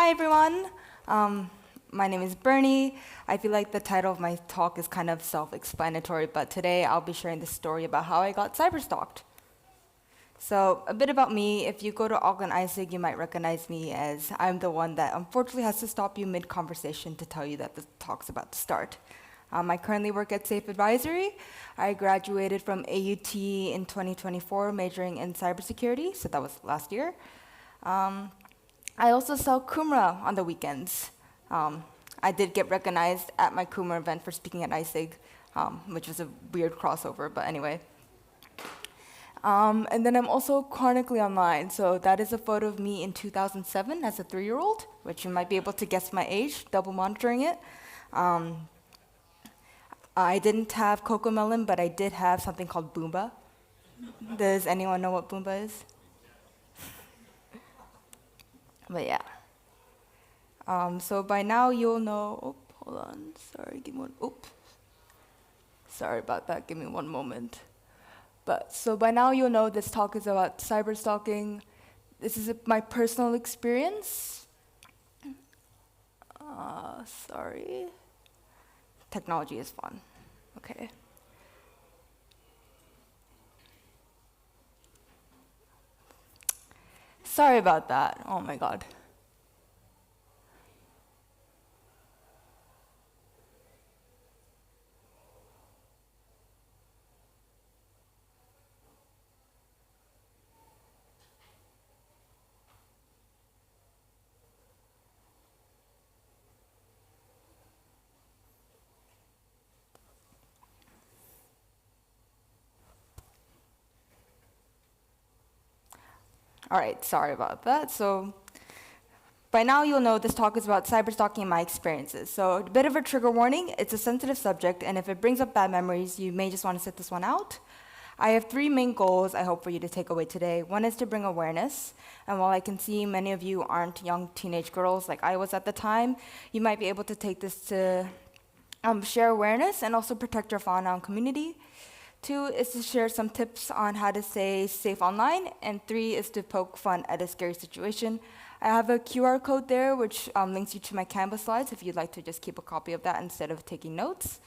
Hi everyone, my name is Bernie. I feel like the title of my talk is kind of self-explanatory, but today I'll be sharing the story about how I got cyberstalked. So a bit about me, if you go to Auckland ISIG, you might recognize me as I'm the one that unfortunately has to stop you mid-conversation to tell you that the talk's about to start. I currently work at Safe Advisory. I graduated from AUT in 2024, majoring in cybersecurity, so that was last year. I also sell Kumra on the weekends. I did get recognized at my Kumra event for speaking at ISIG, which was a weird crossover, but anyway. And then I'm also chronically online, so that is a photo of me in 2007 as a 3-year-old, which you might be able to guess my age, double monitoring it. I didn't have Cocomelon, but I did have something called Boomba. Does anyone know what Boomba is? But yeah. So by now you'll know, hold on, sorry, give me one, sorry about that, give me one moment. So by now you'll know this talk is about cyber stalking. This is my personal experience. Sorry. Technology is fun, okay. Sorry about that, oh my God. All right, sorry about that. So by now you'll know this talk is about cyberstalking and my experiences. So a bit of a trigger warning, it's a sensitive subject, and if it brings up bad memories, you may just want to sit this one out. I have 3 main goals I hope for you to take away today. One is to bring awareness, and while I can see many of you aren't young teenage girls like I was at the time, you might be able to take this to share awareness and also protect your fauna and community. 2 is to share some tips on how to stay safe online, and 3 is to poke fun at a scary situation. I have a QR code there which links you to my Canvas slides if you'd like to just keep a copy of that instead of taking notes.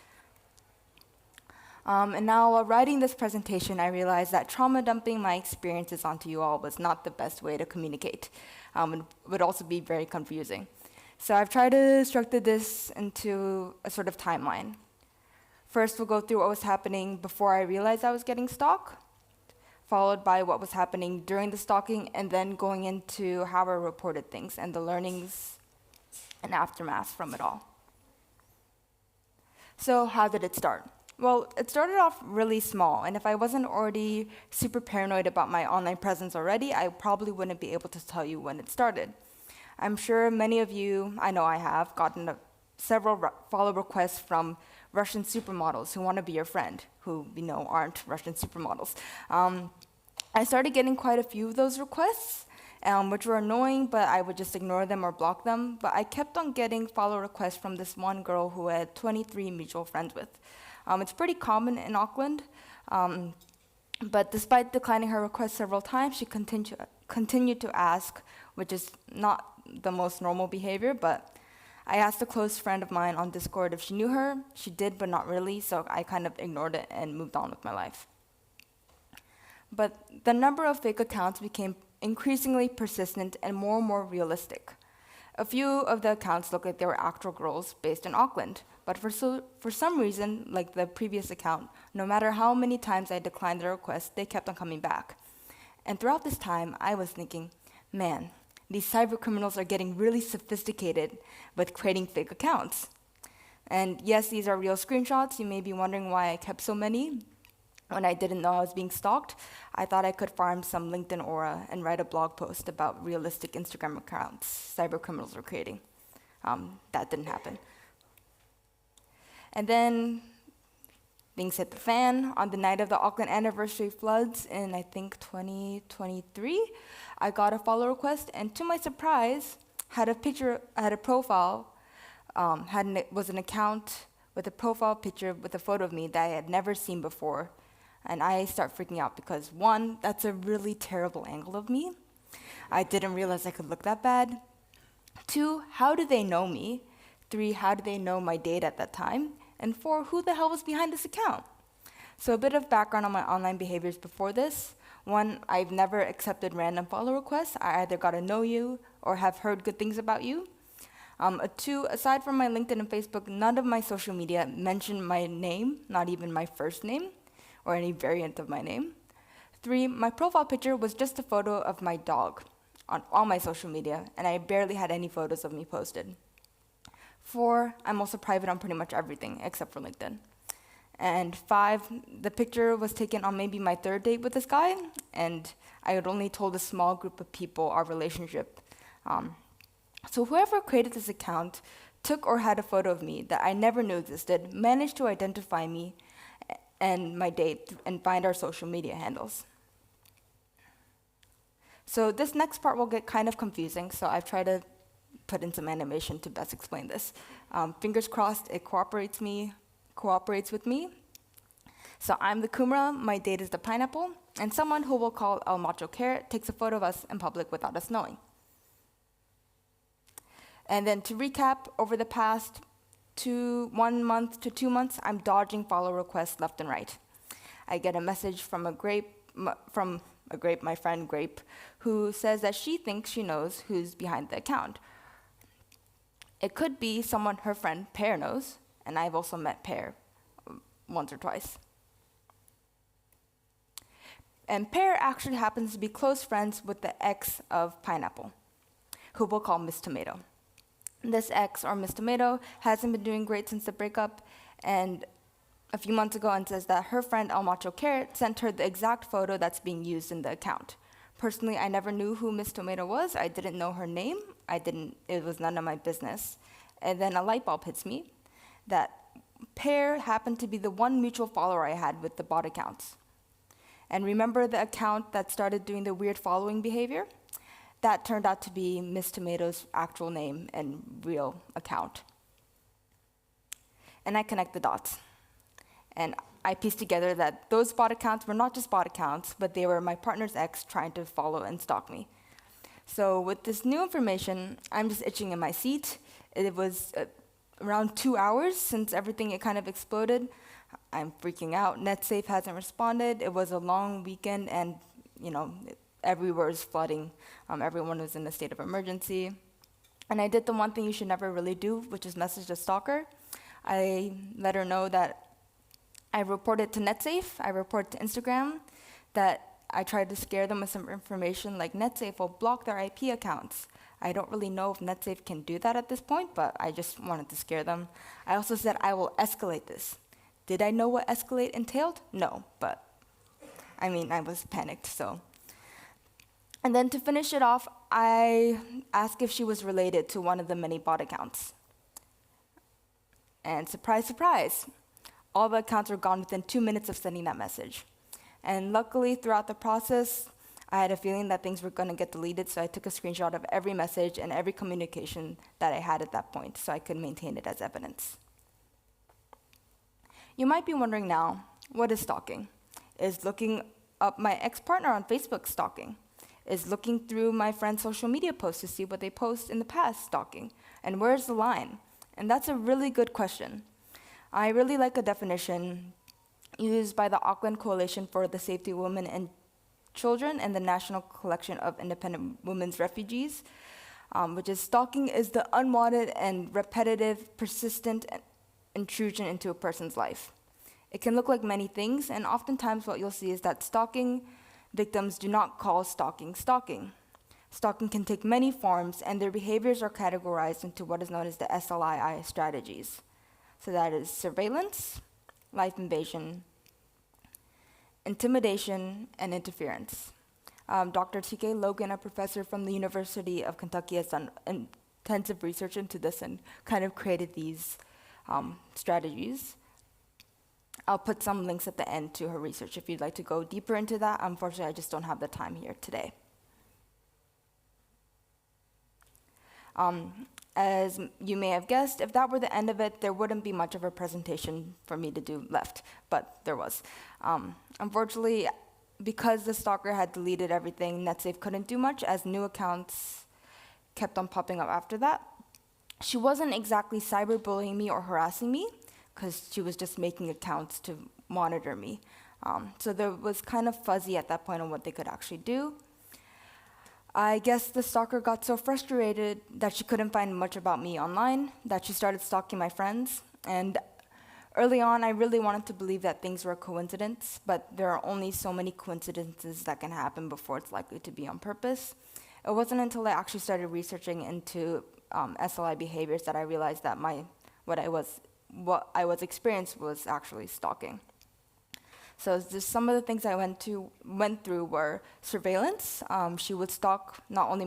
And now while writing this presentation, I realized that trauma dumping my experiences onto you all was not the best way to communicate. It would also be very confusing. So I've tried to structure this into a sort of timeline. First, we'll go through what was happening before I realized I was getting stalked, followed by what was happening during the stalking, and then going into how I reported things and the learnings and aftermath from it all. So how did it start? Well, it started off really small, and if I wasn't already super paranoid about my online presence already, I probably wouldn't be able to tell you when it started. I'm sure many of you, I know I have, gotten several follow requests from Russian supermodels who want to be your friend, who aren't Russian supermodels. I started getting quite a few of those requests, which were annoying, but I would just ignore them or block them. But I kept on getting follow requests from this one girl who I had 23 mutual friends with. It's pretty common in Auckland, but despite declining her request several times, she continued to ask, which is not the most normal behavior, but I asked a close friend of mine on Discord if she knew her. She did, but not really, so I kind of ignored it and moved on with my life. But the number of fake accounts became increasingly persistent and more realistic. A few of the accounts looked like they were actual girls based in Auckland, but for some reason, like the previous account, no matter how many times I declined their request, they kept on coming back. And throughout this time, I was thinking, man, these cyber criminals are getting really sophisticated with creating fake accounts. And yes, these are real screenshots. You may be wondering why I kept so many. When I didn't know I was being stalked, I thought I could farm some LinkedIn aura and write a blog post about realistic Instagram accounts cyber criminals were creating. That didn't happen. And then things hit the fan. On the night of the Auckland anniversary floods in, I think, 2023, I got a follow request, and to my surprise, had a profile, was an account with a profile picture with a photo of me that I had never seen before. And I start freaking out because, one, that's a really terrible angle of me. I didn't realize I could look that bad. 2, how do they know me? 3, how do they know my date at that time? And 4, who the hell was behind this account? So a bit of background on my online behaviors before this. 1, I've never accepted random follow requests. I either got to know you or have heard good things about you. 2, aside from my LinkedIn and Facebook, none of my social media mentioned my name, not even my first name, or any variant of my name. 3, my profile picture was just a photo of my dog on all my social media, and I barely had any photos of me posted. 4, I'm also private on pretty much everything except for LinkedIn. And 5, the picture was taken on maybe my 3rd date with this guy, and I had only told a small group of people our relationship. So whoever created this account took or had a photo of me that I never knew existed, managed to identify me and my date, and find our social media handles. So this next part will get kind of confusing, so I've tried to put in some animation to best explain this. Fingers crossed it cooperates with me. So I'm the Kumra, my date is the pineapple, and someone who we'll call El Macho Carrot takes a photo of us in public without us knowing. And then to recap, over the past 1 month to 2 months, I'm dodging follow requests left and right. I get a message from my friend Grape, who says that she thinks she knows who's behind the account. It could be someone her friend Pear knows, and I've also met Pear once or twice. And Pear actually happens to be close friends with the ex of Pineapple, who we'll call Miss Tomato. This ex, or Miss Tomato, hasn't been doing great since the breakup, and a few months ago, and says that her friend El Macho Carrot sent her the exact photo that's being used in the account. Personally, I never knew who Miss Tomato was. I didn't know her name. It was none of my business. And then a light bulb hits me that Pear happened to be the one mutual follower I had with the bot accounts. And remember the account that started doing the weird following behavior? That turned out to be Miss Tomato's actual name and real account. And I connect the dots. And I pieced together that those bot accounts were not just bot accounts, but they were my partner's ex trying to follow and stalk me. So with this new information, I'm just itching in my seat. It was around 2 hours since everything kind of exploded. I'm freaking out. NetSafe hasn't responded. It was a long weekend, and everywhere was flooding. Everyone was in a state of emergency. And I did the one thing you should never really do, which is message the stalker. I let her know that I reported to NetSafe, I reported to Instagram, that I tried to scare them with some information like NetSafe will block their IP accounts. I don't really know if NetSafe can do that at this point, but I just wanted to scare them. I also said I will escalate this. Did I know what escalate entailed? No, but I was panicked, so. And then to finish it off, I asked if she was related to one of the many bot accounts. And surprise, surprise, all the accounts were gone within 2 minutes of sending that message. And luckily, throughout the process, I had a feeling that things were going to get deleted, so I took a screenshot of every message and every communication that I had at that point, so I could maintain it as evidence. You might be wondering now, what is stalking? Is looking up my ex-partner on Facebook stalking? Is looking through my friends' social media posts to see what they post in the past stalking? And where's the line? And that's a really good question. I really like a definition used by the Auckland Coalition for the Safety of Women and Children and the National Collection of Independent Women's Refugees, which is stalking is the unwanted and repetitive, persistent intrusion into a person's life. It can look like many things, and oftentimes what you'll see is that stalking victims do not call stalking stalking. Stalking can take many forms, and their behaviors are categorized into what is known as the SLII strategies. So that is surveillance, life invasion, intimidation, and interference. Dr. T.K. Logan, a professor from the University of Kentucky, has done intensive research into this and kind of created these strategies. I'll put some links at the end to her research if you'd like to go deeper into that. Unfortunately, I just don't have the time here today. As you may have guessed, if that were the end of it, there wouldn't be much of a presentation for me to do left, but there was. Unfortunately, because the stalker had deleted everything, NetSafe couldn't do much, as new accounts kept on popping up after that. She wasn't exactly cyberbullying me or harassing me, because she was just making accounts to monitor me. So there was kind of fuzzy at that point on what they could actually do. I guess the stalker got so frustrated that she couldn't find much about me online, that she started stalking my friends. And early on, I really wanted to believe that things were a coincidence, but there are only so many coincidences that can happen before it's likely to be on purpose. It wasn't until I actually started researching into SLI behaviors that I realized that what I was experiencing was actually stalking. So just some of the things I went through were surveillance. She would stalk not only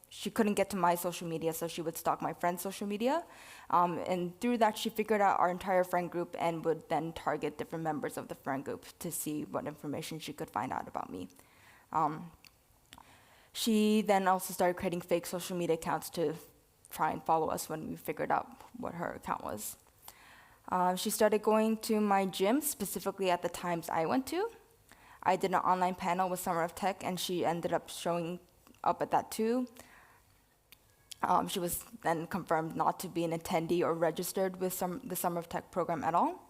she couldn't get to my social media, so she would stalk my friend's social media. And through that, she figured out our entire friend group and would then target different members of the friend group to see what information she could find out about me. She then also started creating fake social media accounts to try and follow us when we figured out what her account was. She started going to my gym, specifically at the times I went to. I did an online panel with Summer of Tech, and she ended up showing up at that too. She was then confirmed not to be an attendee or registered with the Summer of Tech program at all.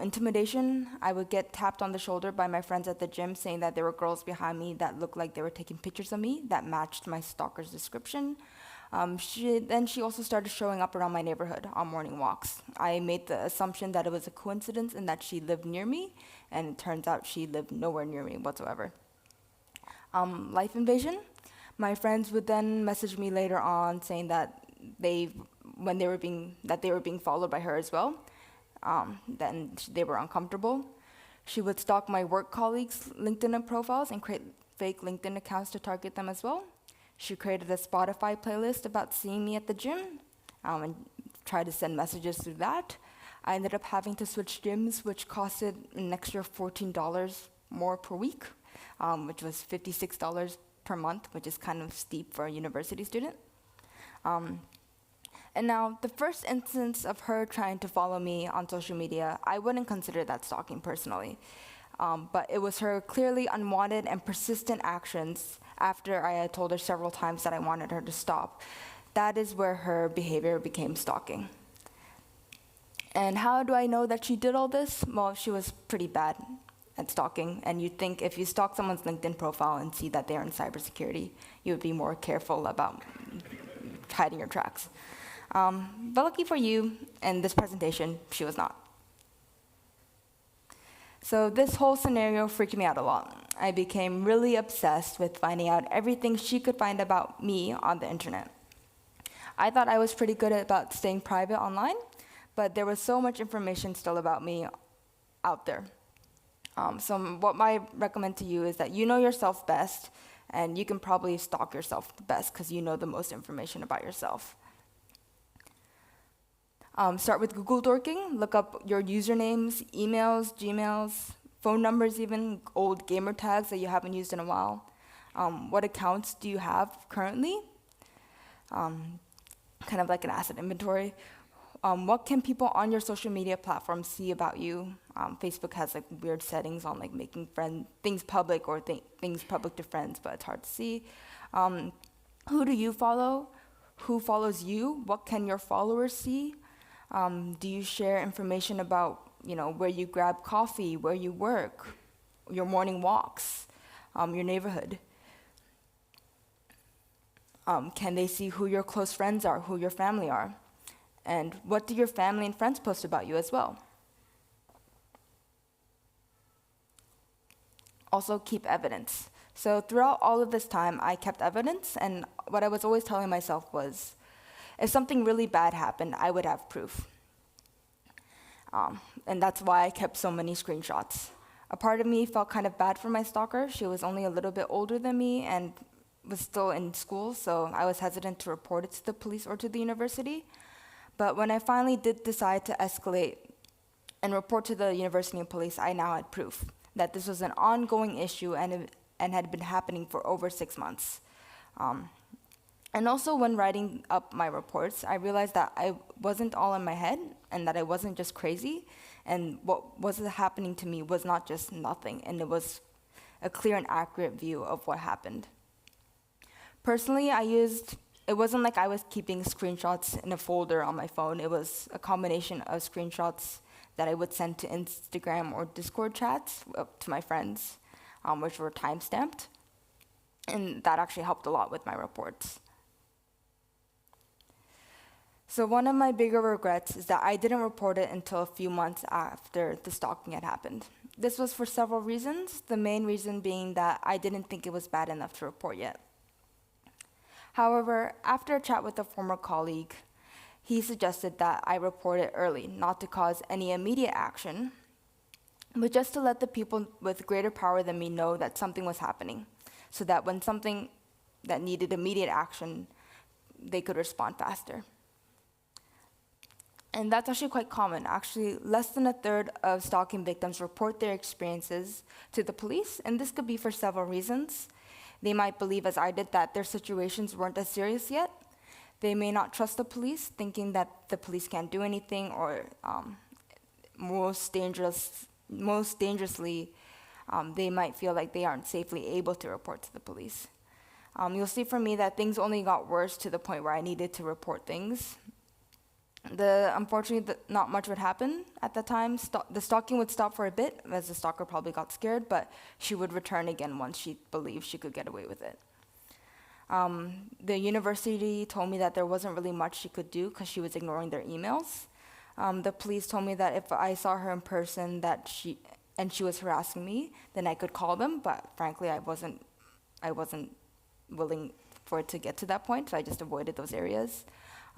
Intimidation, I would get tapped on the shoulder by my friends at the gym saying that there were girls behind me that looked like they were taking pictures of me that matched my stalker's description. She also started showing up around my neighborhood on morning walks. I made the assumption that it was a coincidence and that she lived near me, and it turns out she lived nowhere near me whatsoever. Life invasion. My friends would then message me later on saying that they were being followed by her as well. Then they were uncomfortable. She would stalk my work colleagues' LinkedIn profiles and create fake LinkedIn accounts to target them as well. She created a Spotify playlist about seeing me at the gym and tried to send messages through that. I ended up having to switch gyms, which costed an extra $14 more per week, which was $56 per month, which is kind of steep for a university student. And now, the first instance of her trying to follow me on social media, I wouldn't consider that stalking personally. But it was her clearly unwanted and persistent actions after I had told her several times that I wanted her to stop. That is where her behavior became stalking. And how do I know that she did all this? Well, she was pretty bad at stalking, and you'd think if you stalk someone's LinkedIn profile and see that they're in cybersecurity, you would be more careful about hiding your tracks. But lucky for you, in this presentation, she was not. So this whole scenario freaked me out a lot. I became really obsessed with finding out everything she could find about me on the internet. I thought I was pretty good about staying private online, but there was so much information still about me out there. So what I recommend to you is that you know yourself best, and you can probably stalk yourself the best because you know the most information about yourself. Start with Google dorking. Look up your usernames, emails, Gmails, phone numbers even, old gamer tags that you haven't used in a while. What accounts do you have currently? Kind of like an asset inventory. What can people on your social media platforms see about you? Facebook has like weird settings on like making things public or things public to friends, but it's hard to see. Who do you follow? Who follows you? What can your followers see? Do you share information about, where you grab coffee, where you work, your morning walks, your neighborhood? Can they see who your close friends are, who your family are? And what do your family and friends post about you as well? Also, keep evidence. So throughout all of this time, I kept evidence, and what I was always telling myself was, if something really bad happened, I would have proof. And that's why I kept so many screenshots. A part of me felt kind of bad for my stalker. She was only a little bit older than me and was still in school, so I was hesitant to report it to the police or to the university. But when I finally did decide to escalate and report to the university and police, I now had proof that this was an ongoing issue and had been happening for over 6 months. And also when writing up my reports, I realized that I wasn't all in my head and that I wasn't just crazy, and what was happening to me was not just nothing, and it was a clear and accurate view of what happened. Personally, I used it wasn't like I was keeping screenshots in a folder on my phone. It was a combination of screenshots that I would send to Instagram or Discord chats to my friends, which were timestamped. And that actually helped a lot with my reports. So one of my bigger regrets is that I didn't report it until a few months after the stalking had happened. This was for several reasons, the main reason being that I didn't think it was bad enough to report yet. However, after a chat with a former colleague, he suggested that I report it early, not to cause any immediate action, but just to let the people with greater power than me know that something was happening, so that when something that needed immediate action, they could respond faster. And that's actually quite common. Actually, less than a third of stalking victims report their experiences to the police, and this could be for several reasons. They might believe, as I did, that their situations weren't as serious yet. They may not trust the police, thinking that the police can't do anything, or most dangerously, they might feel like they aren't safely able to report to the police. You'll see for me that things only got worse to the point where I needed to report things. Unfortunately, not much would happen at the time. The stalking would stop for a bit, as the stalker probably got scared, but she would return again once she believed she could get away with it. The university told me that there wasn't really much she could do because she was ignoring their emails. The police told me that if I saw her in person she was harassing me, then I could call them, but frankly, I wasn't willing for it to get to that point, so I just avoided those areas.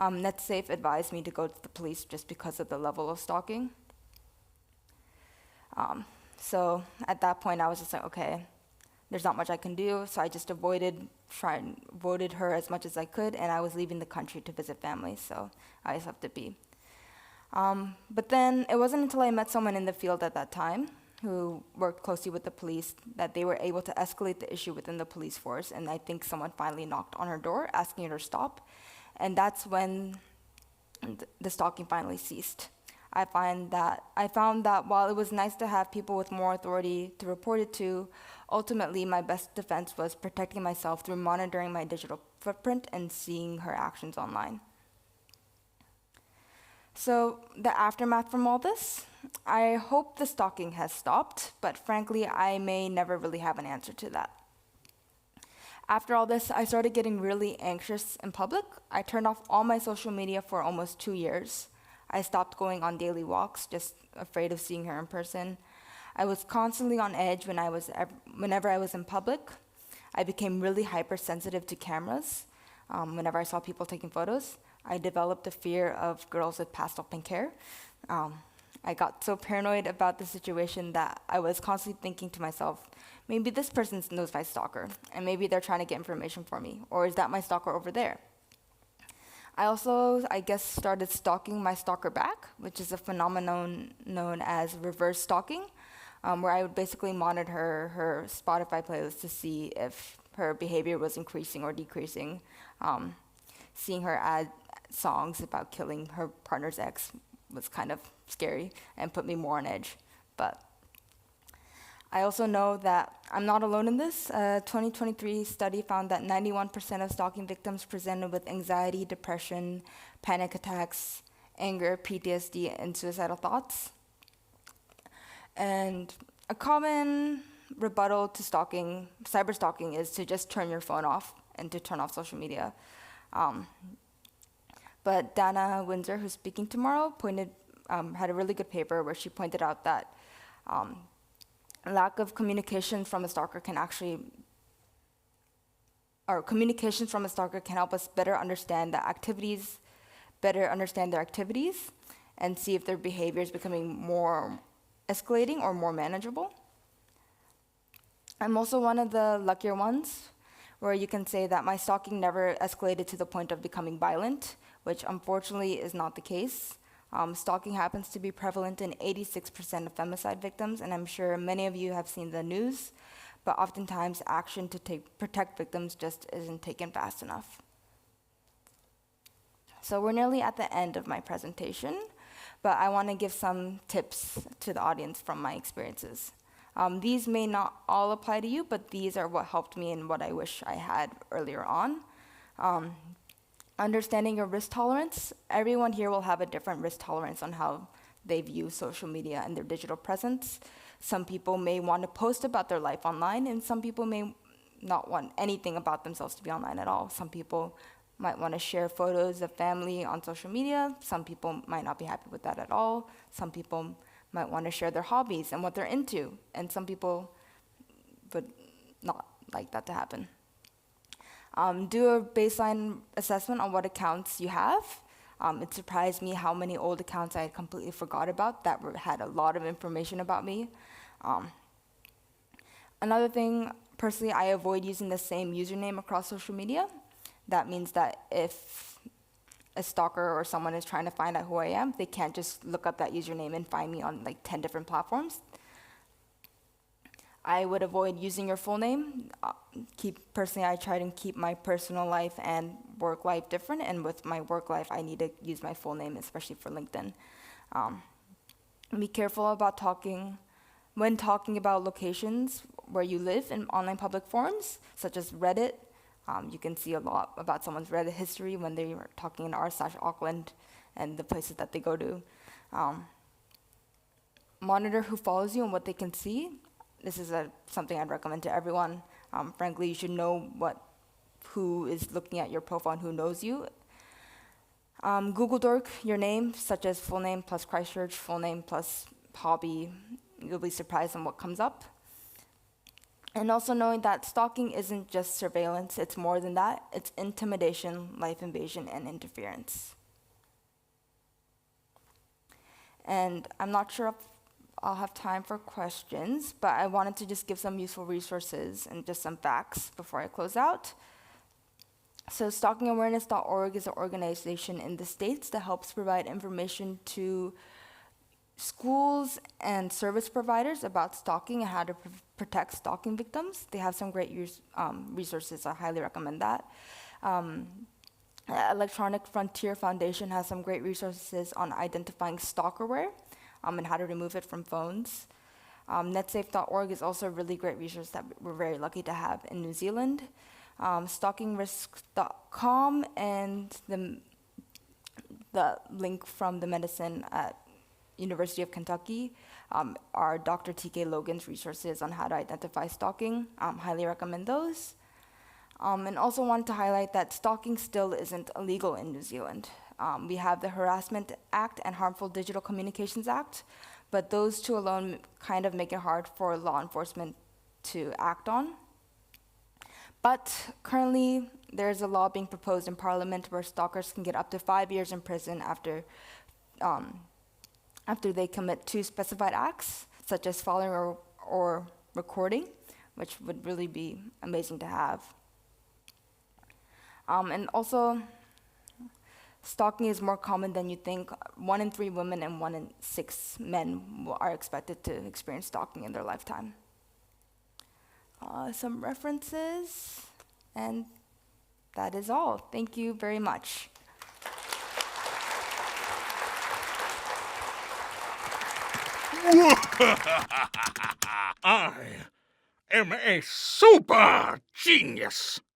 NetSafe advised me to go to the police just because of the level of stalking. So at that point, I was just like, okay, there's not much I can do, so I just avoided her as much as I could, and I was leaving the country to visit family, so I just left it be. But then it wasn't until I met someone in the field at that time who worked closely with the police that they were able to escalate the issue within the police force, and I think someone finally knocked on her door asking her to stop. And that's when the stalking finally ceased. I found that while it was nice to have people with more authority to report it to, ultimately my best defense was protecting myself through monitoring my digital footprint and seeing her actions online. So the aftermath from all this, I hope the stalking has stopped, but frankly, I may never really have an answer to that. After all this, I started getting really anxious in public. I turned off all my social media for almost 2 years. I stopped going on daily walks, just afraid of seeing her in person. I was constantly on edge whenever I was in public. I became really hypersensitive to cameras. Whenever I saw people taking photos, I developed a fear of girls with pastel pink hair. I got so paranoid about the situation that I was constantly thinking to myself, maybe this person knows my stalker, and maybe they're trying to get information for me, or is that my stalker over there? I also, started stalking my stalker back, which is a phenomenon known as reverse stalking, where I would basically monitor her Spotify playlist to see if her behavior was increasing or decreasing. Seeing her add songs about killing her partner's ex was kind of scary and put me more on edge. But I also know that I'm not alone in this. A 2023 study found that 91% of stalking victims presented with anxiety, depression, panic attacks, anger, PTSD, and suicidal thoughts. And a common rebuttal to cyber stalking, is to just turn your phone off and to turn off social media. But Dana Windsor, who's speaking tomorrow, had a really good paper where she pointed out that lack of communication from a stalker can help us better understand their activities, and see if their behavior is becoming more escalating or more manageable. I'm also one of the luckier ones, where you can say that my stalking never escalated to the point of becoming violent, which unfortunately is not the case. Stalking happens to be prevalent in 86% of femicide victims, and I'm sure many of you have seen the news, but oftentimes action to protect victims just isn't taken fast enough. So we're nearly at the end of my presentation, but I want to give some tips to the audience from my experiences. These may not all apply to you, but these are what helped me and what I wish I had earlier on. Understanding your risk tolerance. Everyone here will have a different risk tolerance on how they view social media and their digital presence. Some people may want to post about their life online, and some people may not want anything about themselves to be online at all. Some people might want to share photos of family on social media. Some people might not be happy with that at all. Some people might want to share their hobbies and what they're into, and some people would not like that to happen. Do a baseline assessment on what accounts you have. It surprised me how many old accounts I had completely forgot about that had a lot of information about me. Another thing, personally, I avoid using the same username across social media. That means that if a stalker or someone is trying to find out who I am, they can't just look up that username and find me on like 10 different platforms. I would avoid using your full name. Personally, I try to keep my personal life and work life different, and with my work life, I need to use my full name, especially for LinkedIn. Be careful about when talking about locations where you live in online public forums, such as Reddit. You can see a lot about someone's Reddit history when they are talking in r/Auckland and the places that they go to. Monitor who follows you and what they can see. This is something I'd recommend to everyone. Frankly, you should know who is looking at your profile and who knows you. Google Dork your name, such as full name plus Christchurch, full name plus hobby. You'll be surprised on what comes up. And also knowing that stalking isn't just surveillance, it's more than that. It's intimidation, life invasion, and interference. And I'm not sure if I'll have time for questions, but I wanted to just give some useful resources and just some facts before I close out. So stalkingawareness.org is an organization in the States that helps provide information to schools and service providers about stalking and how to protect stalking victims. They have some great resources. I highly recommend that. Electronic Frontier Foundation has some great resources on identifying stalkerware and how to remove it from phones. Netsafe.org is also a really great resource that we're very lucky to have in New Zealand. Stalkingrisk.com and the link from the medicine at University of Kentucky are Dr. T.K. Logan's resources on how to identify stalking. Highly recommend those. And also wanted to highlight that stalking still isn't illegal in New Zealand. We have the Harassment Act and Harmful Digital Communications Act, but those two alone kind of make it hard for law enforcement to act on. But currently, there's a law being proposed in Parliament where stalkers can get up to 5 years in prison after they commit 2 specified acts, such as following or recording, which would really be amazing to have. And also, stalking is more common than you think. 1 in 3 women and 1 in 6 men are expected to experience stalking in their lifetime. Some references, and that is all. Thank you very much. I am a super genius.